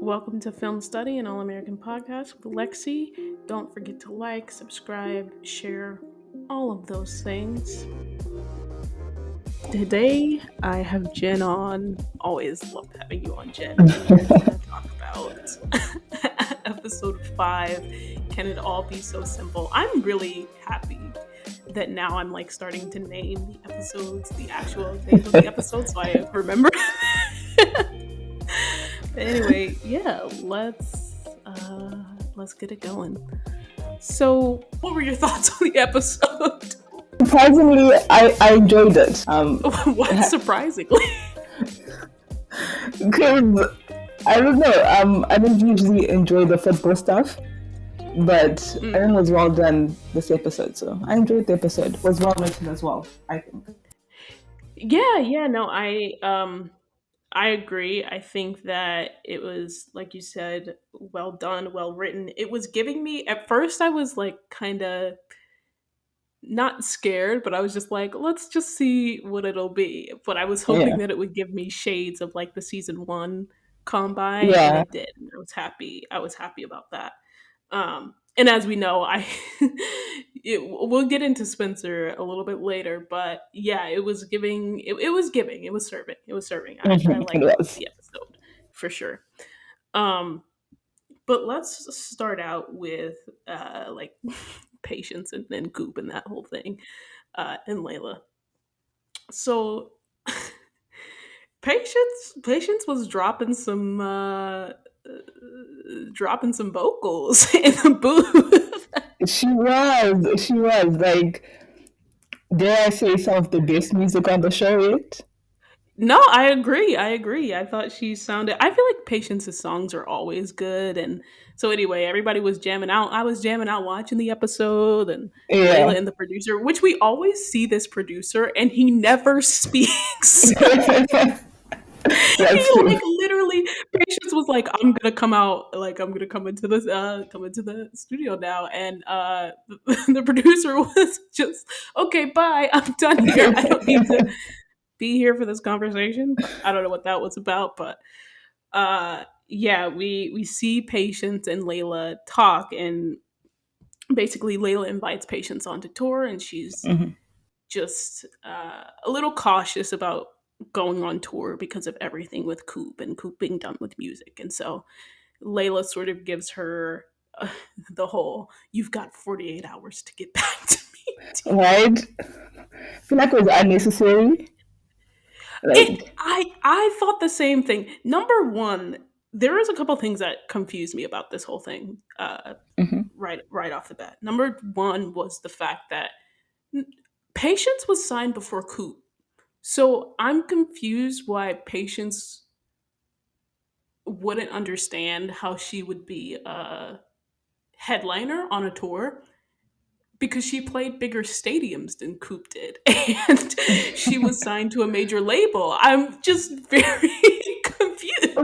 Welcome to Film Study, an all American podcast with Lexi. Don't forget to like, subscribe, share, all of those things. Today, I have Jen on. Always love having you on, Jen. And we're going to talk about episode 5, Can It All Be So Simple? I'm really happy that now I'm like starting to name the episodes, the actual names of the episodes, so I remember. Anyway, yeah, let's get it going. So, what were your thoughts on the episode? Surprisingly, I enjoyed it. What surprisingly? Because I don't know. I don't usually enjoy the football stuff, but I think it was well done this episode. So I enjoyed the episode. It was well written as well, I think. Yeah, no, I agree. I think that it was, like you said, well done, well written. It was giving me, at first, I was like kind of not scared, but I was just like, let's just see what it'll be. But I was hoping Yeah, that it would give me shades of like the season 1 combine, and yeah. it did. I was happy. I was happy about that. And as we know, we'll get into Spencer a little bit later, but yeah, it was giving. It was giving. It was serving. It was serving. I It liked was. the episode for sure. But let's start out with like patience and Goop and that whole thing, and Layla. So patience was dropping some vocals in the booth. She was like, dare I say, some of the best music on the show. It. No, I agree. I agree. I thought she sounded. I feel like Patience's songs are always good, and so anyway, everybody was jamming out. I was jamming out watching the episode, and Yeah. Layla and the producer, which we always see this producer, and he never speaks. He That's true. like literally Patience was like, I'm gonna come out, like I'm gonna come into the studio now, and the producer was just, okay, bye, I'm done here, I don't need to be here for this conversation. But I don't know what that was about. But yeah, we see Patience and Layla talk, and basically Layla invites Patience onto tour, and she's Mhm. just a little cautious about going on tour because of everything with Coop and Coop being done with music. And so Layla sort of gives her the whole, you've got 48 hours to get back to me. Right? I feel like it was unnecessary. Like, I thought the same thing. Number one, there is a couple things that confused me about this whole thing. mhm. Right off the bat. Number one was the fact that Patience was signed before Coop. So I'm confused why Patience wouldn't understand how she would be a headliner on a tour because she played bigger stadiums than Coop did, and she was signed to a major label. I'm just very confused.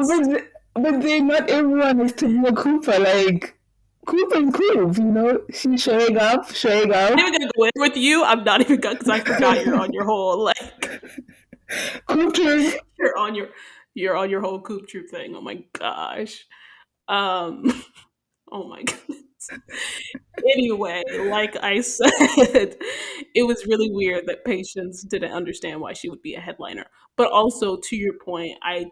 But then not everyone is to be a Cooper. Like, Cooper's cool, you know? She's showing I'm not up. even gonna go in with you. I'm not even gonna, because I forgot you're on your whole like Cooper. you're on your you're on your whole Coop Troop thing. Oh my gosh. Um. Oh my goodness. Anyway, like I said, it was really weird that Patience didn't understand why she would be a headliner. But also, to your point, I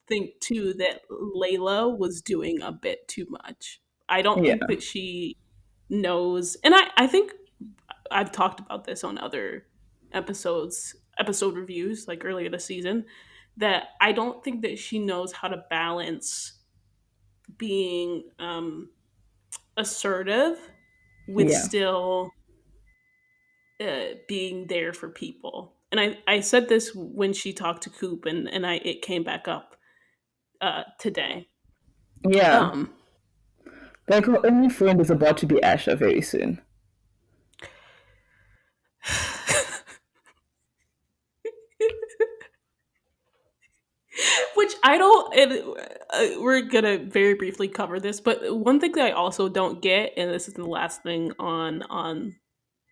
think too that Layla was doing a bit too much. I don't Yeah, think that she knows, and I think I've talked about this on other episode reviews, like earlier this season, that I don't think that she knows how to balance being assertive with yeah, still being there for people. And I said this when she talked to Coop, and it came back up today. yeah. Um, Like, her only friend is about to be Asha very soon. which I don't. We're gonna very briefly cover this, but one thing that I also don't get, and this is the last thing on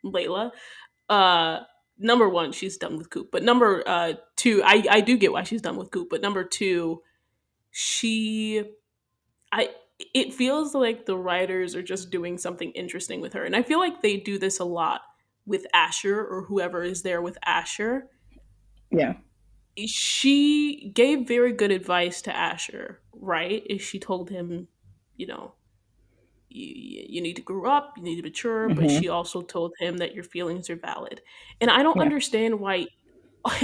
Layla. Uh, Number one, she's done with Coop, but number two, I do get why she's done with Coop, but number two, she I it feels like the writers are just doing something interesting with her. And I feel like they do this a lot with Asher or whoever is there with Asher. Yeah. She gave very good advice to Asher, right? She told him, you know, you need to grow up, you need to mature, but she Hmm. also told him that your feelings are valid. And I don't Yeah. understand why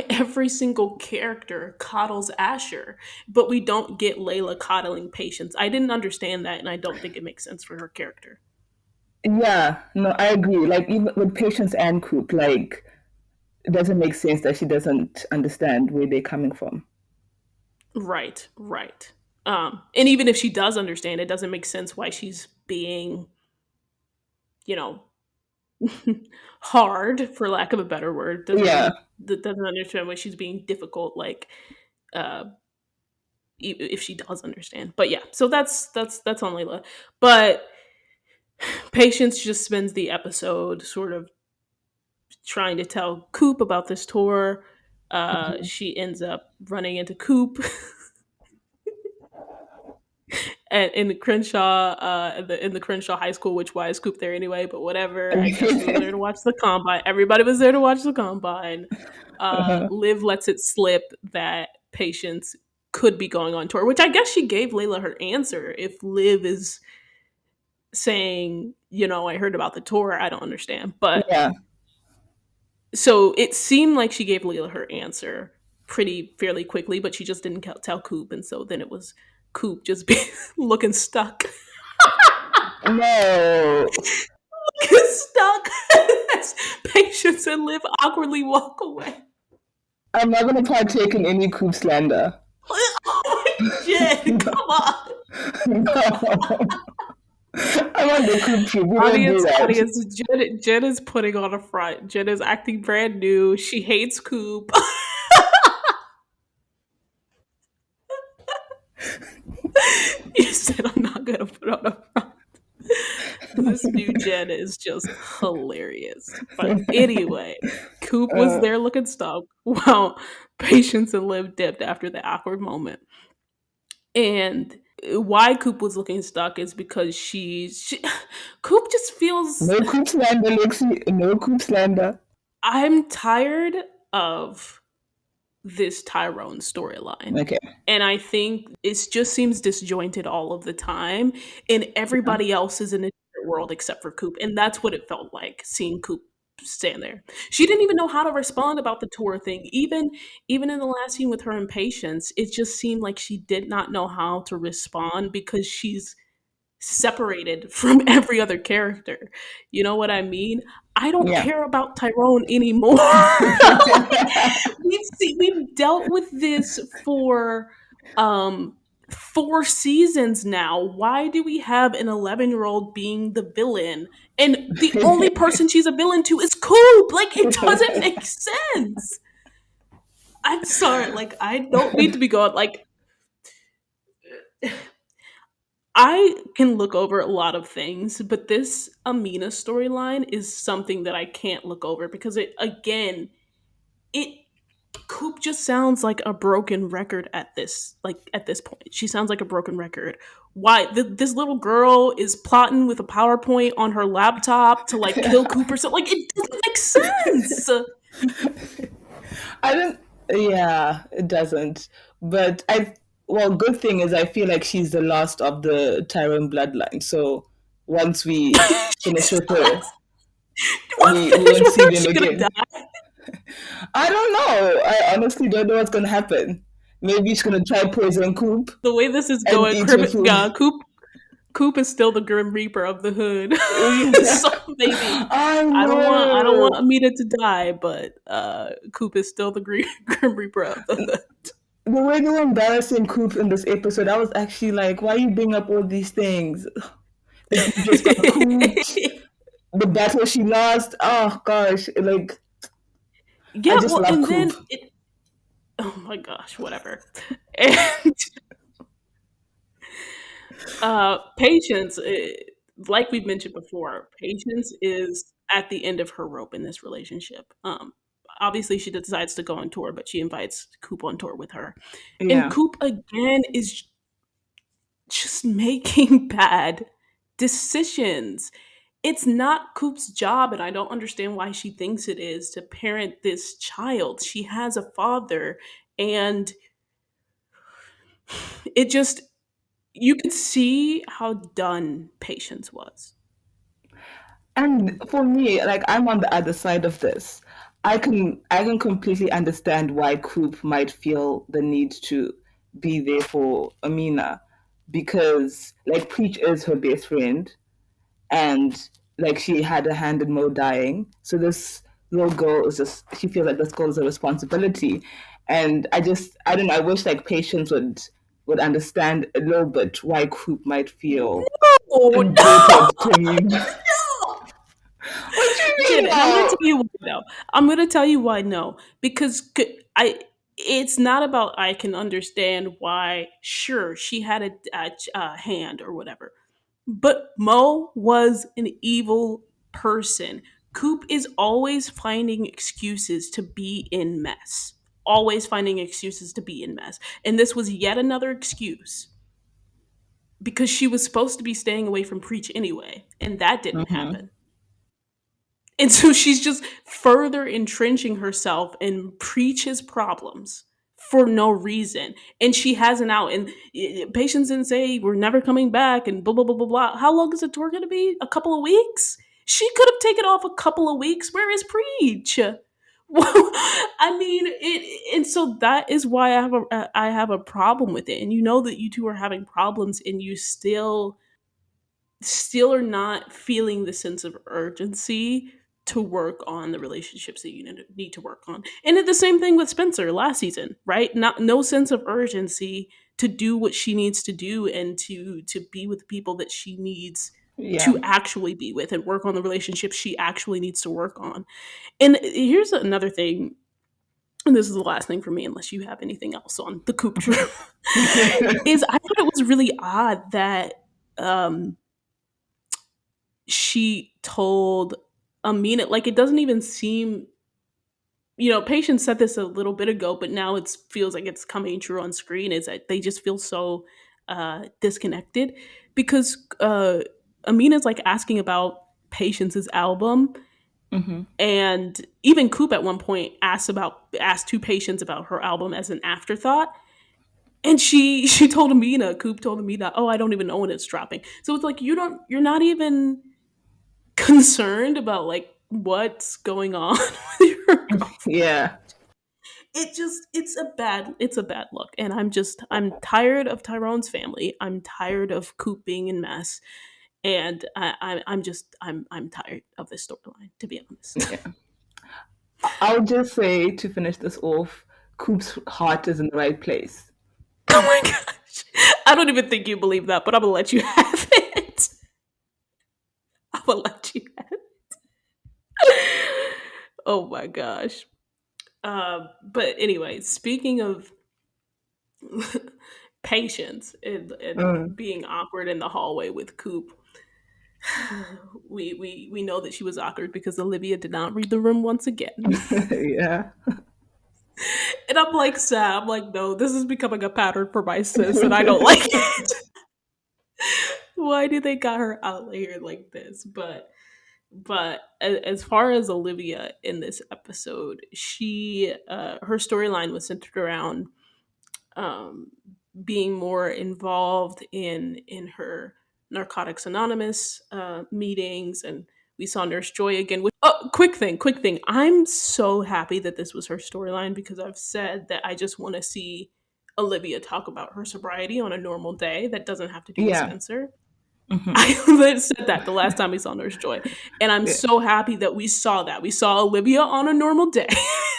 every single character coddles Asher, but we don't get Layla coddling Patience. I didn't understand that, and I don't think it makes sense for her character. Yeah. No, I agree. Like even with Patience and Coop, like it doesn't make sense that she doesn't understand where they're coming from. Right, right. And even if she does understand, it doesn't make sense why she's being, you know, hard, for lack of a better word. Yeah. Doesn't understand why she's being difficult. Like, uh, if she does understand. But yeah, so that's on Layla. But Patience just spends the episode sort of trying to tell Coop about this tour. She ends up running into Coop in the Crenshaw, in the Crenshaw High School. Which why is Coop there anyway? But whatever. I guess she was there to watch the combine. Everybody was there to watch the combine. Uh-huh. Liv lets it slip that Patience could be going on tour, which I guess she gave Layla her answer. If Liv is saying, I heard about the tour, I don't understand. But Yeah. so it seemed like she gave Layla her answer pretty fairly quickly, but she just didn't tell Coop, and so then it was Coop just be looking stuck. No. Stuck as Patience and Liv awkwardly walk away. I'm not gonna partake in any Coop slander. Jen, come on. No. I'm on the Coop trip. We don't do Audience, that. audience, Jen is putting on a front. Jen is acting brand new. She hates Coop. You said I'm not gonna put on a front. This new Jen is just hilarious. But anyway, Coop was Uh, there looking stuck while Patience and Liv dipped after the awkward moment. And why Coop was looking stuck is because she Coop just feels no Coop slander, Lexi. No Coop slander. I'm tired of this Tyrone storyline. Okay. And I think it just seems disjointed all of the time. And everybody else is in a different world except for Coop. And that's what it felt like seeing Coop stand there. She didn't even know how to respond about the tour thing. Even in the last scene with her and Patience, it just seemed like she did not know how to respond because she's separated from every other character. You know what I mean? I don't Yeah. care about Tyrone anymore. We've dealt with this for um 4 seasons now. Why do we have an 11-year-old being the villain and the only person she's a villain to is Coop? Like, it doesn't make sense. I'm sorry, like, I don't mean to be going like, I can look over a lot of things, but this Amina storyline is something that I can't look over because it Coop just sounds like a broken record at this point. She sounds like a broken record. Why this little girl is plotting with a PowerPoint on her laptop to like kill Cooper? So like it doesn't make sense. I don't. Yeah, it doesn't. But well, good thing is I feel like she's the last of the Tyrone bloodline. So once we finish She's with the her, last. We'll we finish won't with see her. them She gonna again. die. I don't know. I honestly don't know what's gonna happen. Maybe she's gonna try poison Coop The way this is and going, eat her food. Coop is still the Grim Reaper of the hood. So maybe I I don't want know. Amita to die, but Coop is still the Grim Reaper of the hood. The way they were embarrassing Coop in this episode, I was actually like, why are you bring up all these things? The dude just got cooped. The battle she lost. Oh gosh, like I Yeah, just well, love and Coop. then oh my gosh, whatever. And Patience, like we've mentioned before, Patience is at the end of her rope in this relationship. Obviously, she decides to go on tour, but she invites Coop on tour with her, and Yeah. Coop again is just keeps making bad decisions. It's not Coop's job, and I don't understand why she thinks it is, to parent this child. She has a father, and it just, you could see how done Patience was. And for me, like I'm on the other side of this. I can completely understand why Coop might feel the need to be there for Amina because like Preach is her best friend and like she had a hand in Mo dying. So this little girl is just she feels like this girl is a responsibility. And I don't know, I wish like Patience would understand a little bit why Coop might feel Oh indebted to no! me. No! What do you Jen, mean and I'm going to no? tell you why no. I'm going to tell you why no. Because I, it's not about I can understand why. Sure, she had a hand or whatever, but Mo was an evil person. Coop is always finding excuses to be in mess. Always finding excuses to be in mess. And this was yet another excuse because she was supposed to be staying away from Preach anyway, and that didn't Mm-hmm. happen. And so she's just further entrenching herself in Preach's problems for no reason. And she has an out. And Patience didn't say we're never coming back and blah, blah, blah, blah, blah. How long is the tour going to be? A couple of weeks? She could have taken off a couple of weeks. Where is Preach? Well, I mean, and so that is why I have a problem with it. And you know that you two are having problems, and you still are not feeling the sense of urgency to work on the relationships that you need to work on. And the same thing with Spencer last season, right? Not no sense of urgency to do what she needs to do and to be with people that she needs Yeah. to actually be with and work on the relationships she actually needs to work on. And here's another thing, and this is the last thing for me unless you have anything else on the Coop trip, is I thought it was really odd that um she told Amina, like it doesn't even seem, Patience said this a little bit ago, but now it feels like it's coming true on screen, is that they just feel so disconnected because Amina's like asking about Patience's album, Mm-hmm. and even Coop at one point asked two Patience about her album as an afterthought. And she told Amina, Coop told Amina, oh, I don't even know when it's dropping. So it's like you're not even concerned about like what's going on with your girlfriend. Yeah. It's a bad look, and I'm tired of Tyrone's family. I'm tired of Coop being in mess, and I'm tired of this storyline, to be honest. Yeah. I'll just say to finish this off, Coop's heart is in the right place. Oh my gosh, I don't even think you believe that, but I'm gonna let you have it. I'm gonna let you have it. Oh my gosh. But anyway, speaking of patience and Mm. being awkward in the hallway with Coop, we know that she was awkward because Olivia did not read the room once again. Yeah. And I'm like, Sam, I'm like, no, this is becoming a pattern for my sis, and I don't like it. Why do they got her out here like this? But as far as Olivia in this episode, she her storyline was centered around um, being more involved in her Narcotics Anonymous meetings, and we saw Nurse Joy again. Which, oh, quick thing! I'm so happy that this was her storyline because I've said that I just want to see Olivia talk about her sobriety on a normal day that doesn't have to do with Yeah. Spencer. Hmm. I said that the last time we saw Nurse Joy, and I'm Yeah. so happy that we saw that. We saw Olivia on a normal day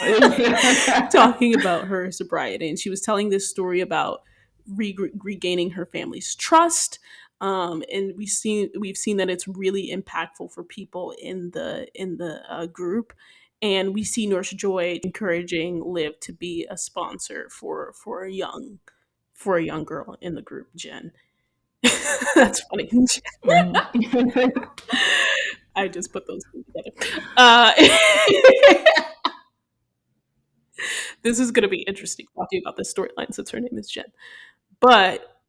Yeah. talking about her sobriety, and she was telling this story about regaining her family's trust. And we've seen that it's really impactful for people in the group, and we see Nurse Joy encouraging Liv to be a sponsor for a young girl in the group. Jen, that's funny. Mhm. I just put those two together. This is going to be interesting talking about this storyline since her name is Jen. But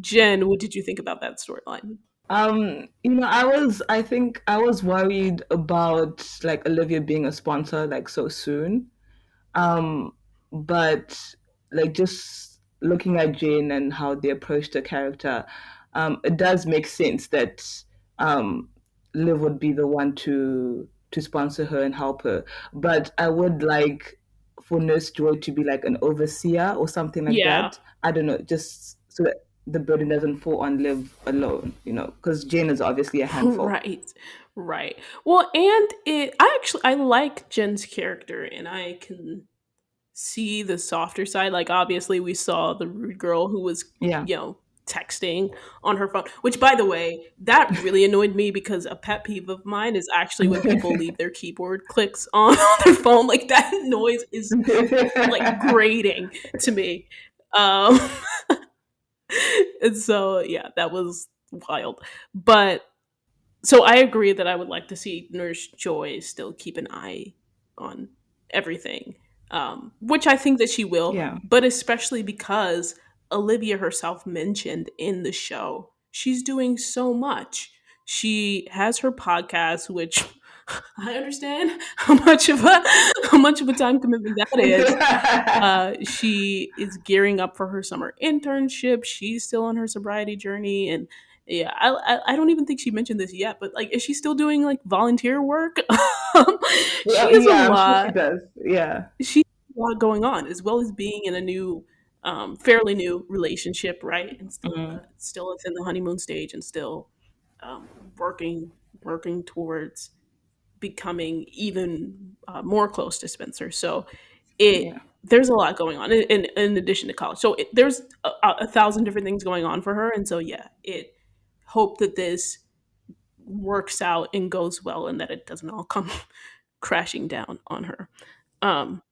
Jen, what did you think about that storyline? I think I was worried about like Olivia being a sponsor like so soon. Um, but like just looking at Jane and how they approached the character, it does make sense that um, Liv would be the one to sponsor her and help her. But I would like for Nurse Joy to be like an overseer or something like Yeah. that. I don't know, just so that the burden doesn't fall on Liv alone, because Jane is obviously a handful. Right. Right. Well, and I like Jen's character, and I can see the softer side. Like, obviously, we saw the rude girl who was, Yeah. texting on her phone, which, by the way, that really annoyed me because a pet peeve of mine is actually when people leave their keyboard clicks on, on their phone. Like, that noise is like grating to me. Um, and so, yeah, that was wild. But so I agree that I would like to see Nurse Joy still keep an eye on everything, which I think that she will, Yeah. but especially because Olivia herself mentioned in the show she's doing so much. She has her podcast, which I understand how much of a time commitment that is. She is gearing up for her summer internship. She's still on her sobriety journey, and yeah, I don't even think she mentioned this yet, but like, is she still doing like volunteer work? She Well, has a yeah, I'm sure she lot. does. Yeah. She has a lot going on, as well as being in a new, fairly new relationship, right? And Mhm. still it's in the honeymoon stage, and still um, working working towards becoming even more close to Spencer. So it Yeah. there's a lot going on in addition to college. So there's a thousand different things going on for her, and so yeah, it hope that this works out and goes well, and that it doesn't all come crashing down on her. Um,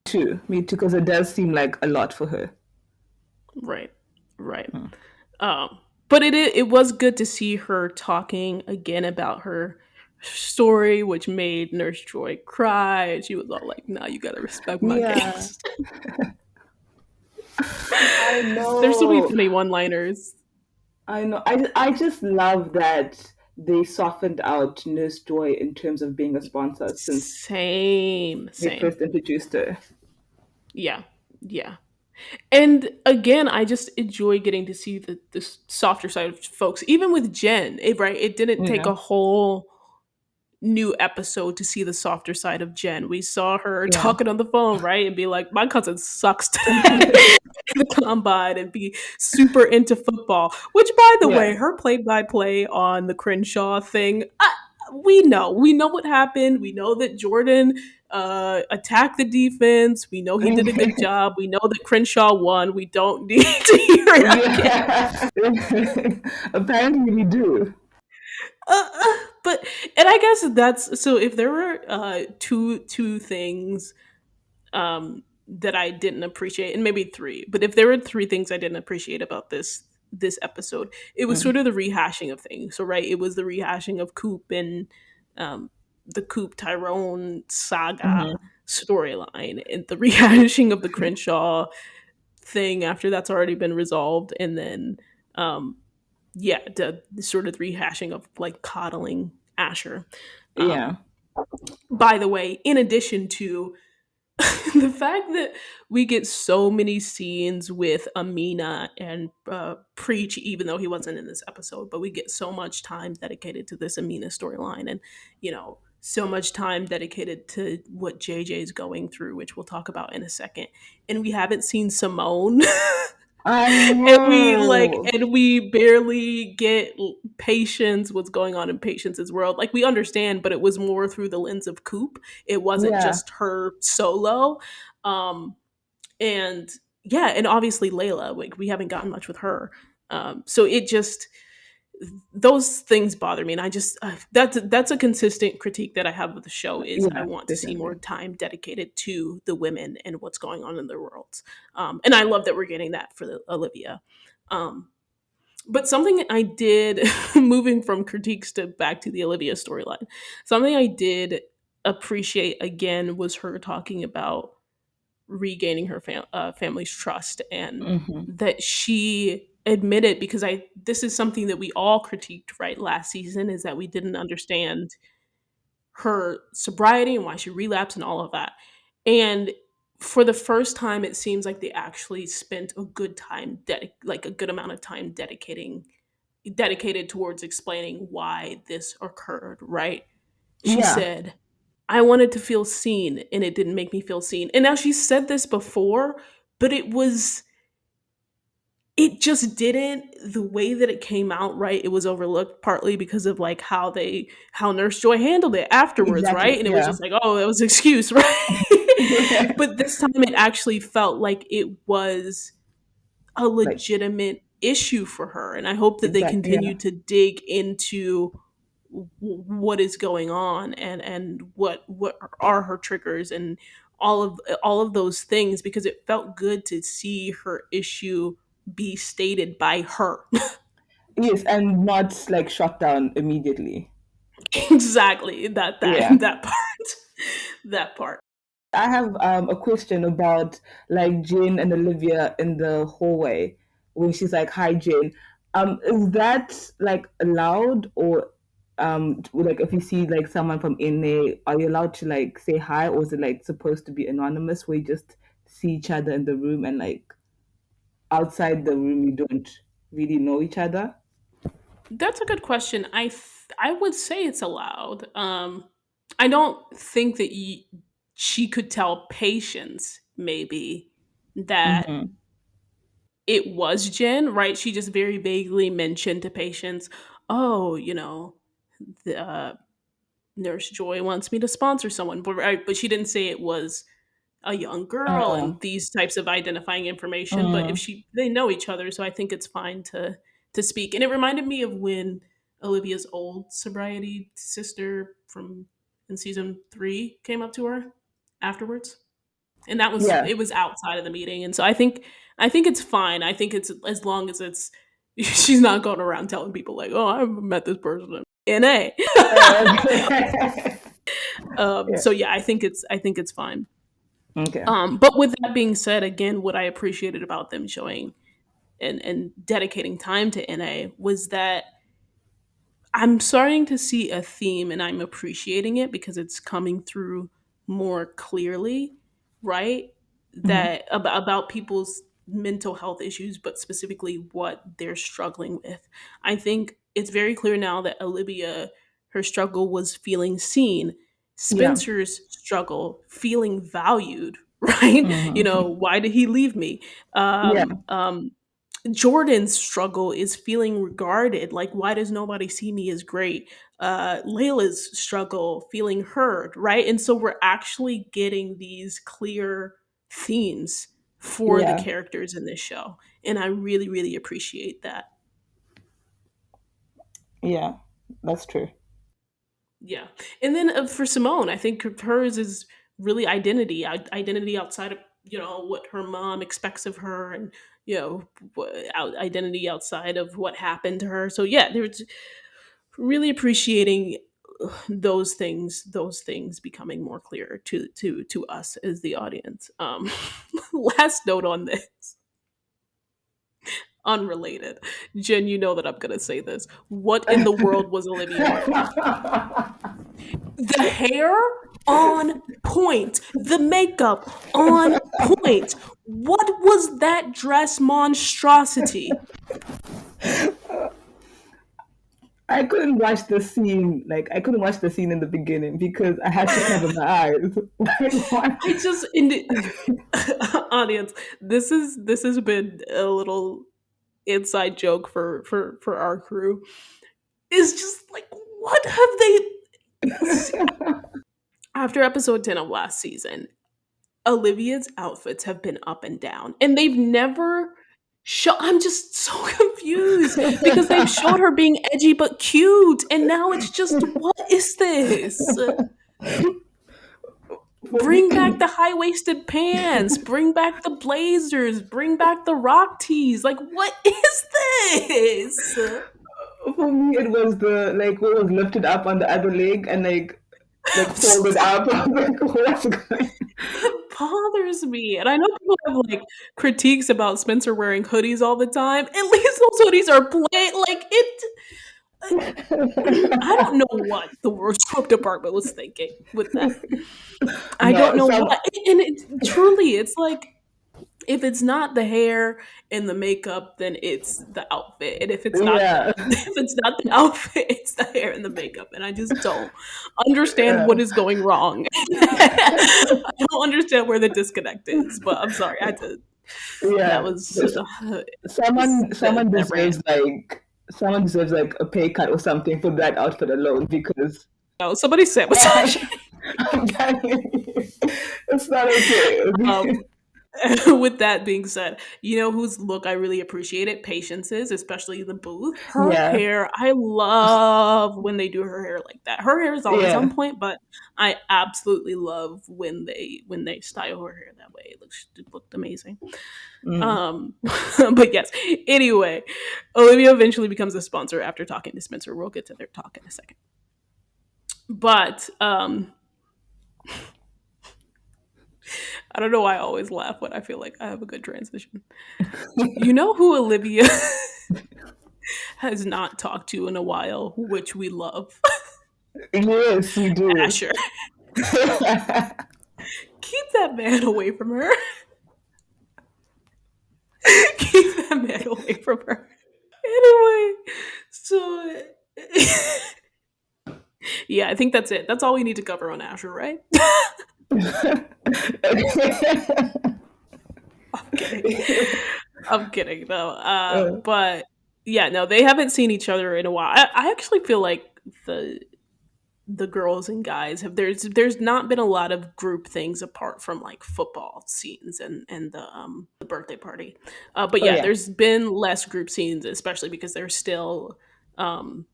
Me too, because it does seem like a lot for her. right, right. But it was good to see her talking again about her story, which made Nurse Joy cry, and she was all like, "Nah, you gotta respect my Yeah, gangster." I There's so many know. funny one-liners. I know. I just love that they softened out Nurse Joy in terms of being a sponsor since Same, they same. first introduced her. Yeah, yeah. And again, I just enjoy getting to see the softer side of folks, even with Jen. Right? It didn't take Yeah. a whole new episode to see the softer side of Jen. We saw her Yeah. talking on the phone, right, and be like, "My cousin sucks today." The combine and be super into football. Which, by the way, Yeah. her play-by-play on the Crenshaw thing, we know what happened. We know that Jordan attacked the defense. We know he did a good job. We know that Crenshaw won. We don't need to hear it again. Yeah. Apparently we do. But and I guess that's so. If there were two things that I didn't appreciate, and maybe three, but if there were three things I didn't appreciate about this episode, it was Mm. sort of the rehashing of things. So right, it was the rehashing of Coop and um, the Coop Tyrone saga Mhm. storyline, and the rehashing of the Crenshaw thing after that's already been resolved, and then um, yeah, the sort of rehashing of like coddling Asher. Um, Yeah. by the way, in addition to the fact that we get so many scenes with Amina and Preach, even though he wasn't in this episode, but we get so much time dedicated to this Amina storyline, and so much time dedicated to what JJ is going through, which we'll talk about in a second. And we haven't seen Simone. I And know. we barely get Patience, what's going on in Patience's world. Like, we understand, but it was more through the lens of Coop. It wasn't Yeah. just her solo. Um and yeah, and obviously Layla, like, we haven't gotten much with her. So it just, those things bother me, and I just that's a consistent critique that I have of the show, is I Yeah, want to see more definitely. time dedicated to the women and what's going on in their worlds. And I love that we're getting that for Olivia. um, but something I did, moving from critiques to back to the Olivia storyline, something I did appreciate again was her talking about regaining her family's trust, and Mhm. that she admit it because I this is something that we all critiqued right last season, is that we didn't understand her sobriety and why she relapsed and all of that. And for the first time, it seems like they actually spent a good time, like a good amount of time dedicated towards explaining why this occurred. Right? She Yeah, said, "I wanted to feel seen, and it didn't make me feel seen." And now she said this before, but it just didn't, the way that it came out, right? It was overlooked partly because of like how Nurse Joy handled it afterwards, exactly. right? And it was Yeah. just like, oh, that was an excuse, right? Yeah. But this time it actually felt like it was a Like, legitimate issue for her, and I hope that they exactly. Yeah. continue to dig into what is going on, and what are her triggers, and all of those things, because it felt good to see her issue be stated by her. Yes, and not like shut down immediately. Exactly, Yeah. that part. That part. I have a question about like Jane and Olivia in the hallway when she's like, "Hi, Jane." Is that like allowed, or like if you see like someone from NA, are you allowed to like say hi, or is it like supposed to be anonymous where you just see each other in the room and like outside the room you don't really know each other? That's a good question. I would say it's allowed. I don't think that she could tell patients maybe that Mm-hmm. it was Jen, right? She just very vaguely mentioned to patients, "Oh, the, Nurse Joy wants me to sponsor someone," but right, but she didn't say it was a young girl Uh, and these types of identifying information. But if mm, she they know each other, so I think it's fine to speak. And it reminded me of when Olivia's old sobriety sister from in season 3 came up to her afterwards, and yeah. it was outside of the meeting. And so I think it's fine. I think it's, as long as it's she's not going around telling people like, "Oh, I've met this person in NA." Okay. Yeah. So yeah, I think it's fine. Okay. But with that being said, again, what I appreciated about them showing and dedicating time to NA was that I'm starting to see a theme, and I'm appreciating it because it's coming through more clearly, right? Mhm. That about people's mental health issues, but specifically what they're struggling with. I think it's very clear now that Olivia, her struggle was feeling seen. Yeah. Spencer's struggle, feeling valued, right? Mhm. Why did he leave me? Yeah. Jordan's struggle is feeling regarded. Like, why does nobody see me as great? Layla's struggle, feeling heard, right? And so we're actually getting these clear themes for the Yeah. characters in this show. And I really, really appreciate that. Yeah. That's true. Yeah. And then for Simone, I think hers is really identity outside of, what her mom expects of her, and, identity outside of what happened to her. So yeah, there's really appreciating those things becoming more clear to us as the audience. Last note on this, unrelated. Jen, you know that I'm going to say this. What in the world was Olivia wearing? The hair on point, the makeup on point. What was that dress monstrosity? I couldn't watch the scene. Like I couldn't watch the scene in the beginning because I had to cover my eyes. Like, what? I just in the audience, this has been a little inside joke for our crew. Is just like, what have they, after episode 10 of last season, Olivia's outfits have been up and down, and they've never show. I'm just so confused because they've showed her being edgy but cute, and now it's just, what is this? For Bring me, back the high waisted pants, bring back the blazers, bring back the rock tees. Like, what is this? for me, it was the like what was lifted up on the other leg and like folded up. I was like, what's going? bothers me. And I know people have like critiques about Spencer wearing hoodies all the time. At least those hoodies are plain. Like it. I don't know what the wardrobe department was thinking with that. I don't No, know some what. And it truly, it's like if it's not the hair and the makeup, then it's the outfit. And if it's not yeah, the if it's not the outfit, it's the hair and the makeup. And I just don't understand yeah, what is going wrong. I don't understand where the disconnect is. But I'm sorry, I had to. That yeah. was Someone that rant. deserves like a pay cut or something for that outfit alone because Oh, somebody sabotage. I'm telling you, it's not okay. Um, with that being said, you know whose look I really appreciated? Patience is, especially the booth. Her Yeah, hair, I love when they do her hair like that. Her hair is always on yeah. point, but I absolutely love when they style her hair that way. It looked amazing. Mm. Um, but yes. Anyway, Olivia eventually becomes a sponsor after talking to Spencer. We'll get to their talk in a second. But I don't know why I always laugh when I feel like I have a good transition. You know who Olivia has not talked to in a while, which we love? Yes, we do. Asher. Keep that man away from her. Keep that man away from her. Anyway, so yeah, I think that's it. That's all we need to cover on Asher, right? I'm kidding. I'm kidding though. But yeah, no, they haven't seen each other in a while. I actually feel like the the girls and guys have there's not been a lot of group things apart from like football scenes and the birthday party. But Oh yeah, yeah. there's been less group scenes, especially because they're still um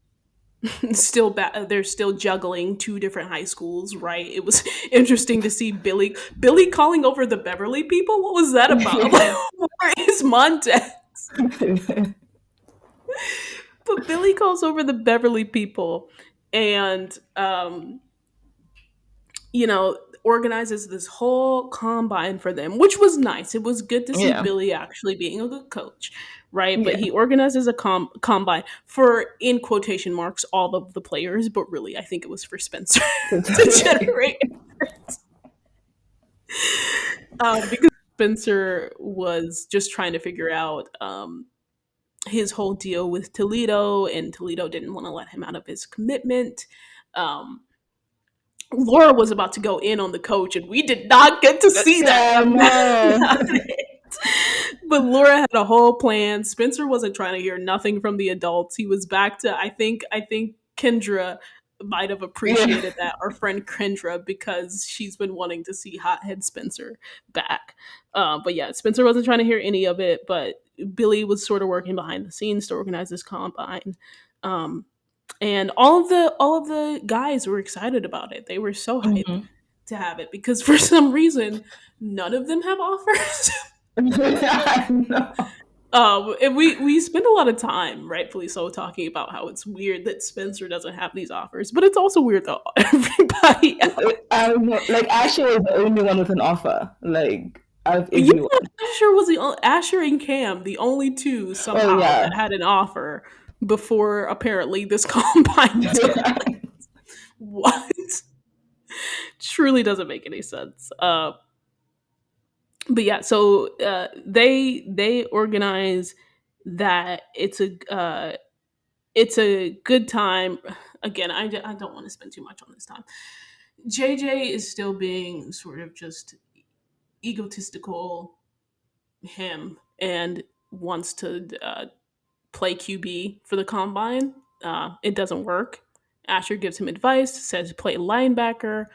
they're still juggling two different high schools, right? It was interesting to see Billy calling over the Beverly people. What was that about? Like, where is Montez? But Billy calls over the Beverly people and you know, organizes this whole combine for them, which was nice. It was good to see Yeah, Billy actually being a good coach, right? But yeah. he organizes a combine for, in quotation marks, all of the players, but really, I think it was for Spencer to generate, because Spencer was just trying to figure out his whole deal with Toledo, and Toledo didn't want to let him out of his commitment. Um, Laura was about to go in on the coach, and we did not get to see that. Yeah, That's no. not it. But Laura had a whole plan. Spencer wasn't trying to hear nothing from the adults. He was back to I think Kendra might have Yeah. appreciated that, our friend Kendra, because she's been wanting to see hothead Spencer back. But yeah, Spencer wasn't trying to hear any of it, but Billy was sort of working behind the scenes to organize this combine. Um, and all of the guys were excited about it. They were so hyped Mhm. to have it because for some reason none of them have offers. I know. And we spend a lot of time, rightfully so, talking about how it's weird that Spencer doesn't have these offers, but it's also weird that everybody else. I don't know. Like Asher is the only one with an offer. Like out of Yeah, everyone. Asher and Cam, the only two Oh somehow yeah. that had an offer before apparently this combine took place. What? Truly doesn't make any sense. But yeah, so they organize that it's a good time. Again, I don't want to spend too much on this time. JJ is still being sort of just egotistical him and wants to play QB for the combine. It doesn't work. Asher gives him advice, says play linebacker.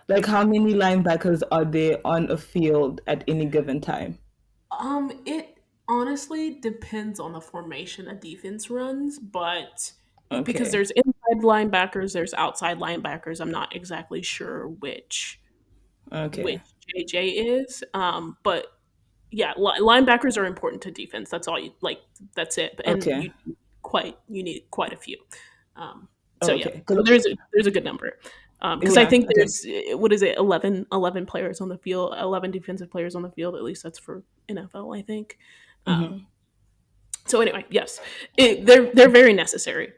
Like how many linebackers are there on a field at any given time? It honestly depends on the formation a defense runs, but because Okay. there's inside linebackers, there's outside linebackers. I'm not exactly sure which Okay. JJ is. But yeah, linebackers are important to defense. That's all you like. That's it. And Okay. you need quite a few. Um, so yeah, Okay. so 'Cause there's a good number. Because I Yeah. think Okay. there's what is it, 11 players on the field, 11 defensive players on the field. At least that's for NFL, I think. Um, Hmm. so anyway, yes, they're very necessary,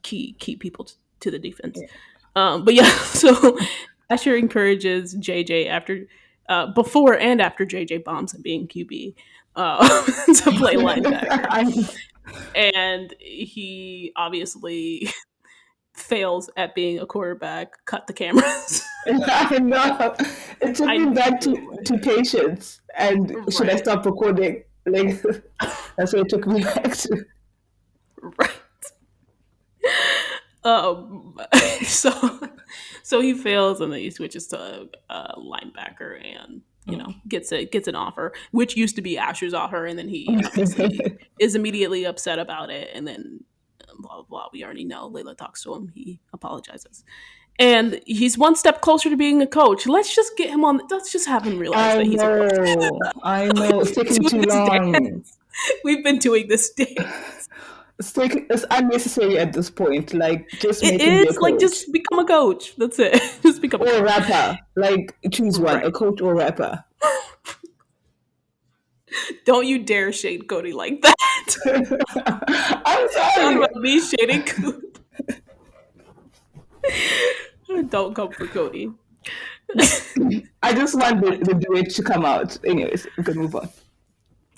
key people to the defense. Yeah. But yeah, so Asher encourages JJ after, before and after JJ bombs at being QB, to play linebacker, I, and he obviously fails at being a quarterback. Cut the cameras. I know. It took I me knew back you were to patience. And should I right, stop recording? Like, that's what it took me back to. right. Um, so so he fails, and then he switches to linebacker, and gets an offer, which used to be Asher's offer, and then he obviously is immediately upset about it, and then blah blah blah. We already know. Layla talks to him. He apologizes, and he's one step closer to being a coach. Let's just get him on. Let's just have him realize I that he's a coach. know. I know. It's We've been taking doing too this long. dance. We've been doing this dance. It's unnecessary at this point. Like, just It make him be a is like, coach. just become a coach. That's it. Just become a Or a coach. rapper. Like, choose one, a Right. coach or a rapper. Don't you dare shade Cody like that. I'm Talking sorry. about me shading Coop. Don't come for Cody. I just Stop want lying to the me. duet to come out. Anyways, we can move on.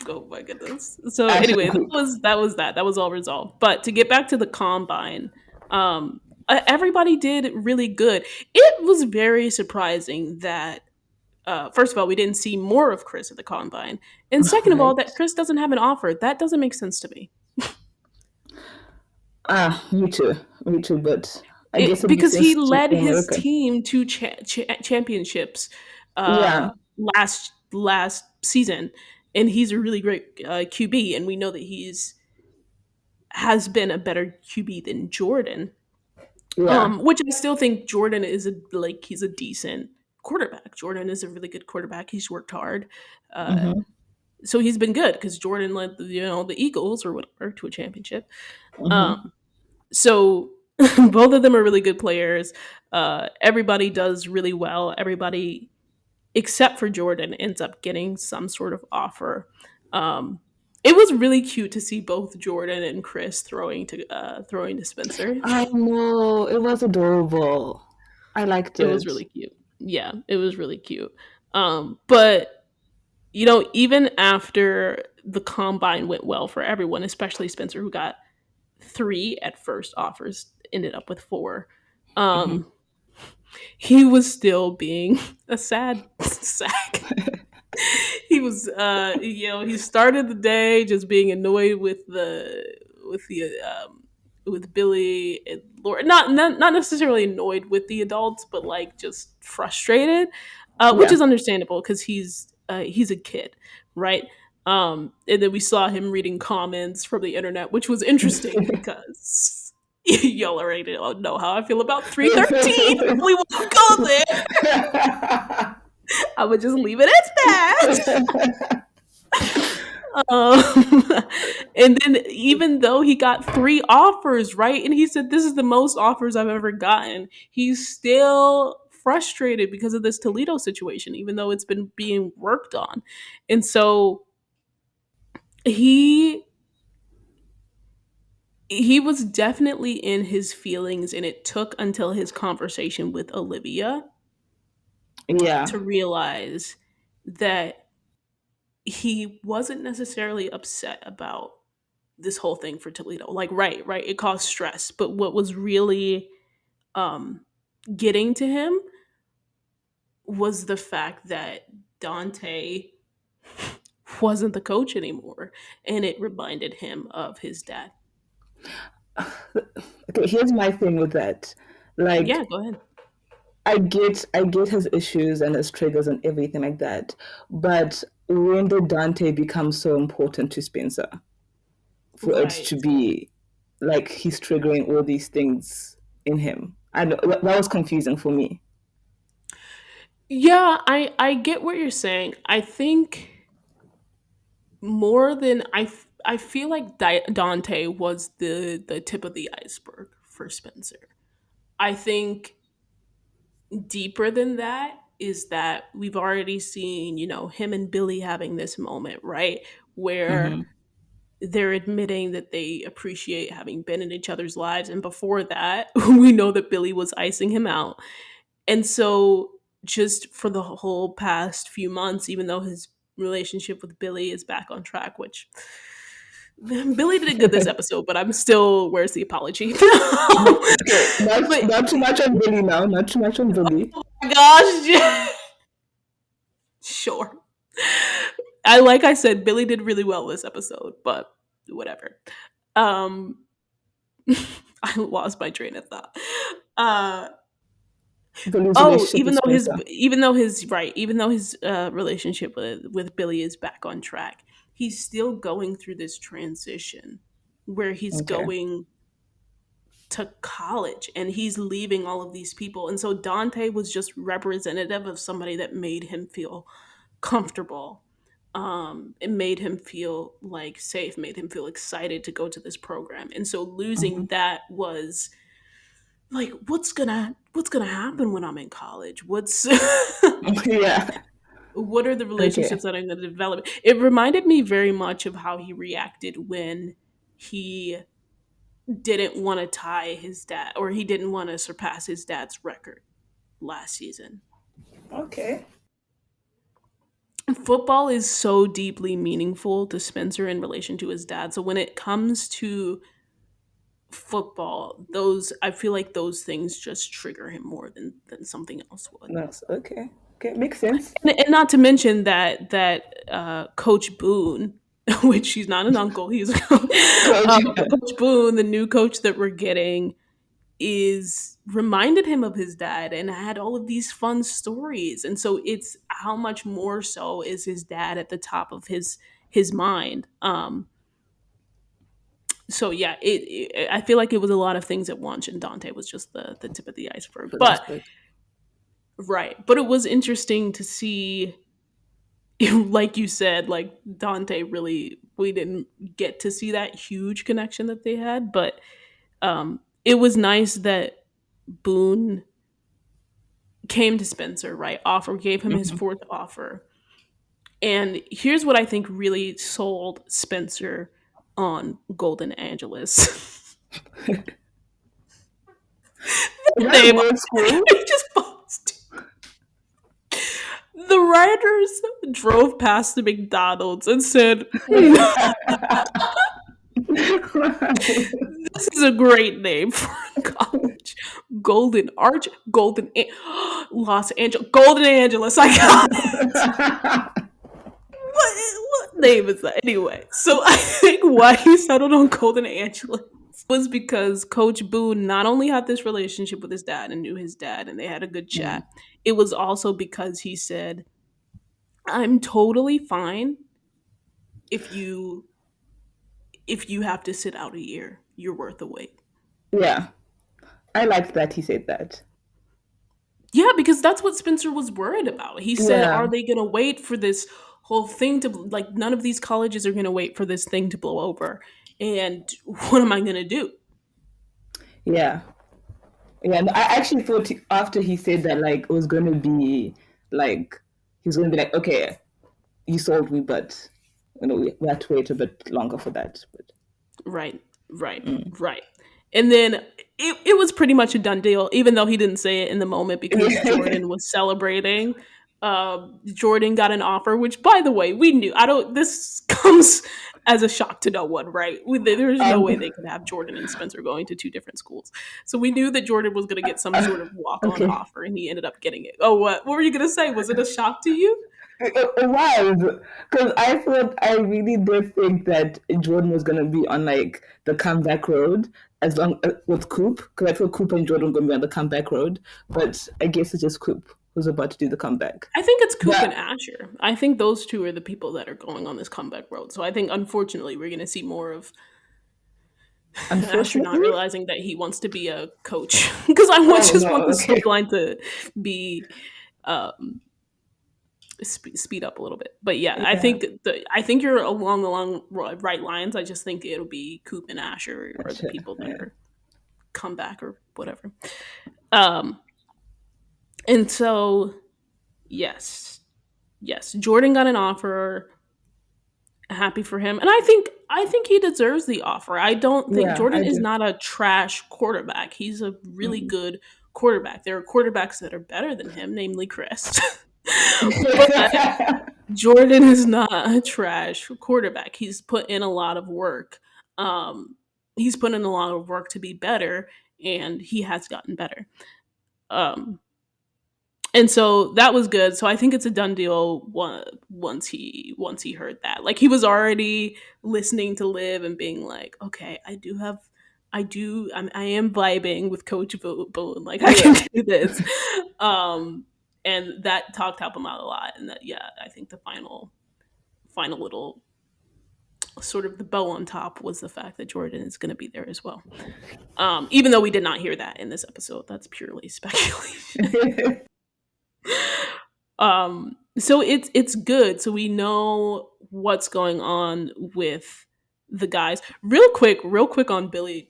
Oh my goodness. So Ash anyway, and that Coop. was that. That was all resolved. But to get back to the combine, everybody did really good. It was very surprising that, first of all, we didn't see more of Chris at the combine, and second of all, that Right. Chris doesn't have an offer. That doesn't make sense to me. Ah, me too. Me too, but I guess It it makes because he sense to led be his American. team to championships, Yeah. last season, and he's a really great QB, and we know that he's has been a better QB than Jordan. Yeah. Which I still think Jordan is he's a decent quarterback. Jordan is a really good quarterback. He's worked hard, uh, Mm-hmm. so he's been good because Jordan led the Eagles or whatever to a championship. Mm-hmm. Um, so both of them are really good players. Everybody does really well. Everybody except for Jordan ends up getting some sort of offer. Um, it was really cute to see both Jordan and Chris throwing to Spencer. I know. It was adorable. I liked It was it. really cute. Yeah, it was really cute. But even after the combine went well for everyone, especially Spencer, who got three at first offers, ended up with four. Mm-hmm. Um, he was still being a sad sack. He started the day just being annoyed with the with Billy and Laura. Not necessarily annoyed with the adults, but like just frustrated, which Yeah. is understandable because he's a kid, right? And then we saw him reading comments from the internet, which was interesting because y'all already know how I feel about 313. We won't go there. I would just leave it as that. Um, and then even though he got three offers, right? And he said, "This is the most offers I've ever gotten." He's still frustrated because of this Toledo situation, even though it's been being worked on. And so he he was definitely in his feelings, and it took until his conversation with Olivia Yeah. to realize that he wasn't necessarily upset about this whole thing for Toledo. Like, right, it caused stress, but what was really um getting to him was the fact that Dante wasn't the coach anymore, and it reminded him of his dad. Okay, here's my thing with that. Yeah, Like, go ahead. I get his issues and his triggers and everything like that. But when did Dante become so important to Spencer for it to Right. be like he's triggering all these things in him? I know that was confusing for me. Yeah, I get what you're saying. I think more than I feel like Dante was the tip of the iceberg for Spencer. I think deeper than that is that we've already seen, him and Billy having this moment, right? Where Mm-hmm. they're admitting that they appreciate having been in each other's lives. And before that, we know that Billy was icing him out. And so, just for the whole past few months, even though his relationship with Billy is back on track, which Billy did good this episode, but I'm still, where's the apology? Okay, But not too much on Billy now. Not too much on Billy. gosh, sure. Like I said, Billy did really well this episode, but whatever. Um, I lost my train of thought. Uh, Billy's oh, relationship with Spencer. even though his relationship with Billy is back on track, he's still going through this transition where he's Okay. going to college and he's leaving all of these people. And so Dante was just representative of somebody that made him feel comfortable. It made him feel like safe, made him feel excited to go to this program. And so Mm-hmm. losing that was like, what's gonna happen when I'm in college? What's Yeah. what are the Okay. relationships that I'm going to develop? It reminded me very much of how he reacted when he didn't want to tie his dad, or he didn't want to surpass his dad's record last season. Okay. Football is so deeply meaningful to Spencer in relation to his dad. So when it comes to football, those I feel like those things just trigger him more than something else would. Nice. Okay. Okay. Makes sense. And not to mention that Coach Boone, which he's not an uncle, he's Coach. Coach Boone, the new coach that we're getting, is reminded him of his dad and had all of these fun stories. And so it's how much more so is his dad at the top of his mind. So yeah, I feel like it was a lot of things at once, and Dante was just the tip of the iceberg. For the But iceberg. right, but it was interesting to see, like you said, like Dante really, we didn't get to see that huge connection that they had, but it was nice that Boone came to Spencer, right? Offer gave him his Mm-hmm. fourth offer. And here's what I think really sold Spencer on Golden Angeles. Is that a Name real school? I just paused. The writers drove past the McDonald's and said, "This is a great name for a college. Golden Arch, Los Angeles, Golden Angeles. I got it. What name is that anyway? So I think why he settled on Golden Angeles was because Coach Boone not only had this relationship with his dad and knew his dad and they had a good Mm. chat, it was also because he said, I'm totally fine if you have to sit out a year. You're worth the wait. Yeah. I liked that he said that. Yeah, because that's what Spencer was worried about. He said, Yeah. are they going to wait for this whole thing to, like, none of these colleges are going to wait for this thing to blow over. And what am I going to do? Yeah. Yeah. And I actually thought after he said that, like, it was going to be like, he was going to be like, okay, you sold me, but, we had to wait a bit longer for that. But, Right, right, mm. right. And then it was pretty much a done deal, even though he didn't say it in the moment because Yeah. Jordan was celebrating. Jordan got an offer, which, by the way, we knew. I don't. This comes as a shock to no one, right? There's no way um, they could have Jordan and Spencer going to two different schools. So we knew that Jordan was going to get some uh, sort of walk on okay. offer, and he ended up getting it. Oh, what? What were you going to say? Was it a shock to you? It was because I really did think that Jordan was gonna be on like the comeback road as long with Coop because I thought Coop and Jordan were gonna be on the comeback road, but I guess it's just Coop who's about to do the comeback. I think it's Coop and But Asher. I think those two are the people that are going on this comeback road. So I think, unfortunately, we're going to see more of Asher not unfortunately, realizing that he wants to be a coach. Because oh just no, want the okay, storyline to be um, speed up a little bit. But yeah, yeah, I think you're along the right lines. I just think it'll be Coop and Asher are the sure, people that yeah. are come back or whatever. Um, And so, yes, yes, Jordan got an offer. Happy for him, and I think he deserves the offer. I don't think Yeah, I Jordan is do. not a trash quarterback. He's a really Mm. good quarterback. There are quarterbacks that are better than him, namely Chris. But Jordan is not a trash quarterback. He's put in a lot of work. Um, he's put in a lot of work to be better, and he has gotten better. Um, and so that was good. So I think it's a done deal once he heard that. Like he was already listening to Liv and being like, okay, I am vibing with Coach Boone. Like I can Yeah. do this. Um, and that talked helped him out a lot. And that, yeah, I think the final little sort of the bow on top was the fact that Jordan is going to be there as well. Even though we did not hear that in this episode, that's purely speculation. So it's good. So we know what's going on with the guys. Real quick on Billy.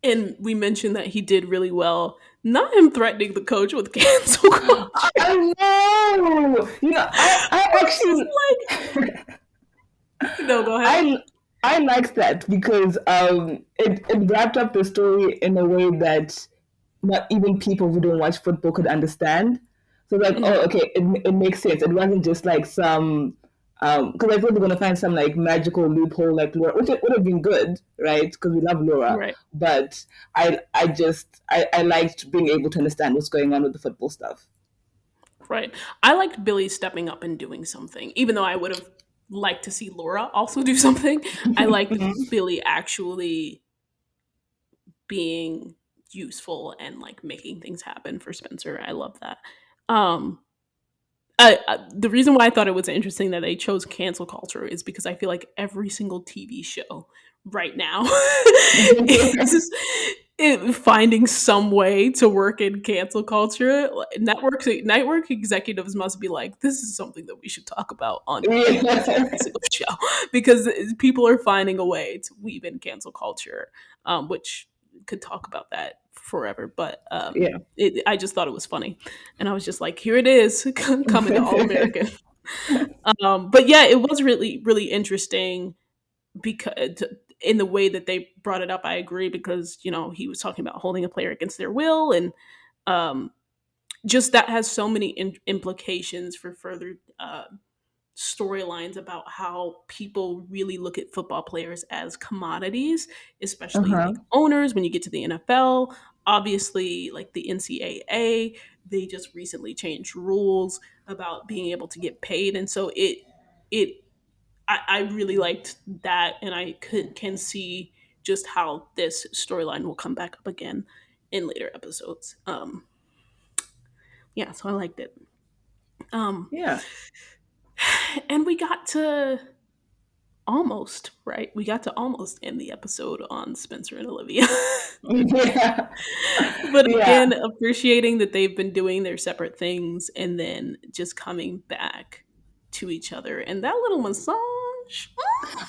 And we mentioned that he did really well. Not him threatening the coach with cancel culture. I know. I I was just actually like, no, go ahead. I I liked that because it wrapped up the story in a way that not even people who don't watch football could understand. So like, oh, Hmm. okay, it makes sense. It wasn't just like some because I thought we are gonna find some like magical loophole like Laura, which it would have been good, right? Because we love Laura, Right, but I liked being able to understand what's going on with the football stuff. right. I liked Billy stepping up and doing something, even though I would have liked to see Laura also do something. I liked Billy actually being useful and like making things happen for Spencer. I love that. Um, the reason why I thought it was interesting that they chose cancel culture is because I feel like every single TV show right now is finding some way to work in cancel culture. Network executives must be like, this is something that we should talk about on pretty much every single show because people are finding a way to weave in cancel culture, which could talk about that forever. But Yeah. I just thought it was funny, and I was just like, here it is coming to All American. But yeah, it was really really interesting because in the way that they brought it up, I agree because he was talking about holding a player against their will, and um, just that has so many implications for further storylines about how people really look at football players as commodities, Uh especially huh. like owners when you get to the NFL. Obviously, like the NCAA, they just recently changed rules about being able to get paid. And so it I really liked that, and I can see just how this storyline will come back up again in later episodes. Yeah, so I liked it. Um, Yeah. and we got to almost right. We got to almost end the episode on Spencer and Olivia, Yeah. but Yeah. again, appreciating that they've been doing their separate things and then just coming back to each other and that little massage.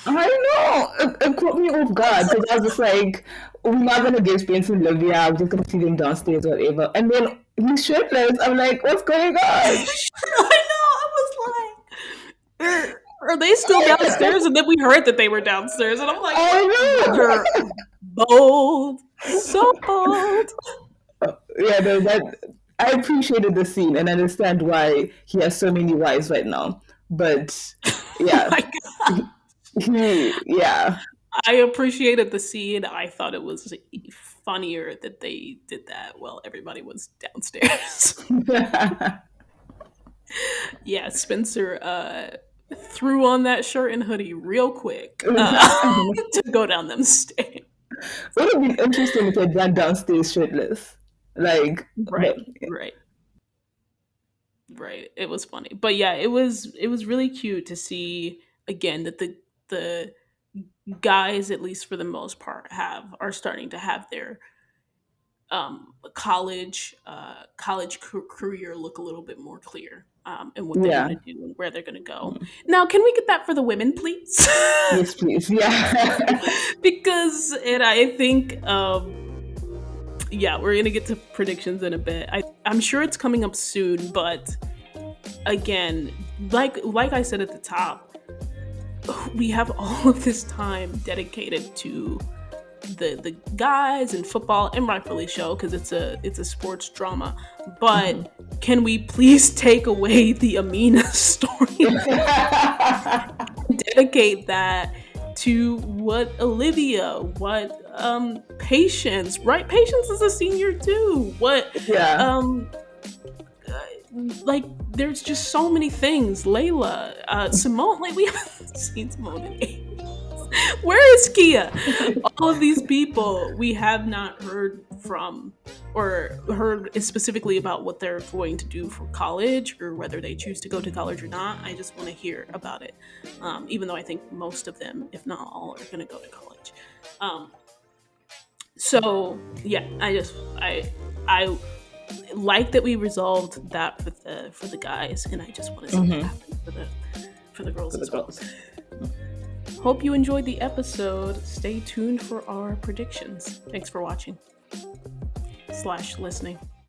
I know. It caught me off guard because I was just like, we're not gonna give Spencer and Olivia. We're just gonna see them downstairs, or whatever. And then he's shirtless. I'm like, what's going on? I know. I was like, are they still downstairs? And then we heard that they were downstairs, and I'm like, I you're know. bold, so bold. Yeah, no, that I appreciated the scene and understand why he has so many wives right now. But Oh yeah, my god. yeah, I appreciated the scene. I thought it was funnier that they did that while everybody was downstairs. Yeah, Spencer threw on that shirt and hoodie real quick to go down them stairs. would have been interesting if they'd run downstairs shirtless. Like, Right, but right, right. It was funny, but yeah, it was really cute to see again that the guys, at least for the most part, have are starting to have their college career look a little bit more clear, and what they want yeah, to do and where they're going to go. Now, can we get that for the women, please? yes, please, yeah, Because, and I think, yeah, we're going to get to predictions in a bit. I'm sure it's coming up soon, but again, like I said at the top, we have all of this time dedicated to the guys in football, and rightfully so, because it's a sports drama. But can we please take away the Amina story? Dedicate that to what Olivia, what Patience, right? Patience is a senior too. What Yeah. like there's just so many things. Layla, Simone, like we haven't seen Simone in ages. Where is Kia? All of these people we have not heard from or heard specifically about what they're going to do for college or whether they choose to go to college or not. I just want to hear about it, even though I think most of them, if not all, are going to go to college. Um, so yeah, I like that we resolved that for the guys, and I just want to see what happens for the girls For the as well. girls. Hope you enjoyed the episode. Stay tuned for our predictions. Thanks for watching / listening.